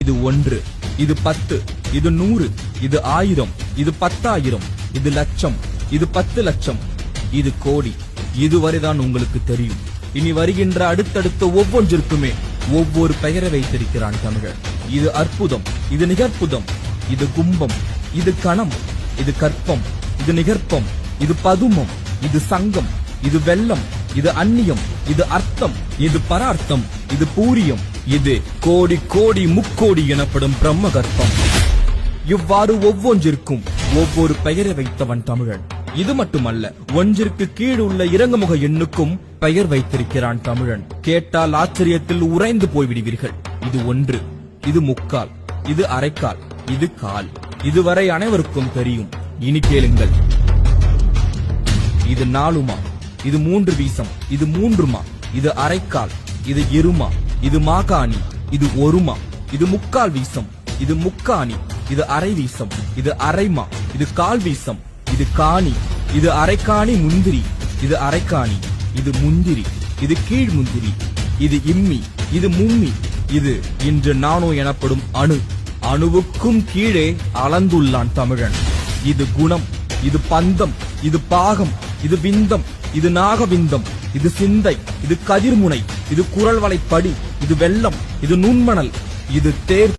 இது 1, இது 10, இது 100, இது 1000, இது 10,000, இது லட்சம், இது 10 லட்சம், இது கோடி. இதுவரைதான் உங்களுக்கு தெரியும். இனி வருகின்ற அடுத்தடுத்த ஒவ்வொன்றிற்குமே ஒவ்வொரு பெயரை வைத்திருக்கிறான் தமிழன். இது அற்புதம், இது நிகற்புதம், இது கும்பம், இது கணம், இது கற்பம், இது நிகற்பம், இது பதுமம், இது சங்கம், இது வெள்ளம், இது அந்நியம், இது அர்த்தம், இது பரார்த்தம், இது பூரியம், இது கோடி கோடி முக்கோடி எனப்படும் பிரம்ம கற்பம். இவ்வாறு ஒவ்வொன்றிற்கும் ஒவ்வொரு பெயரை வைத்தவன் தமிழன். இது மட்டுமல்ல, ஒன்றிற்கு கீழ் உள்ள இறங்குமுக எண்ணுக்கும் பெயர் வைத்திருக்கிறான் தமிழன். கேட்டால் ஆச்சரியத்தில் உறைந்து போய்விடுவீர்கள். இது 1, இது முக்கால், இது அரைக்கால், இது கால். இதுவரை அனைவருக்கும் தெரியும். இனி கேளுங்கள். இது 4மா, இது 3 வீசம், இது 3மா, இது அரைக்கால், இது இருமா, இது மாகாணி, இது 1மா, இது முக்கால் வீசம், இது முக்காணி, இது அரை வீசம், இது அரைமா, இது கால் வீசம், இது காணி, இது அரைக்காணி முந்திரி, இது அரைக்காணி, இது முந்திரி, இது கீழ் முந்திரி, இது இம்மி, இது மும்மி, இது இன்று நானோ எனப்படும் அணு. அணுவுக்கும் கீழே அளந்துள்ளான் தமிழன். இது குணம், இது பந்தம், இது பாகம், இது விந்தம், இது நாகவிந்தம், இது சிந்தை, இது கதிர்முனை, இது குரல் வளைப்படி, இது வெள்ளம், இது நுண்மணல், இது தேர்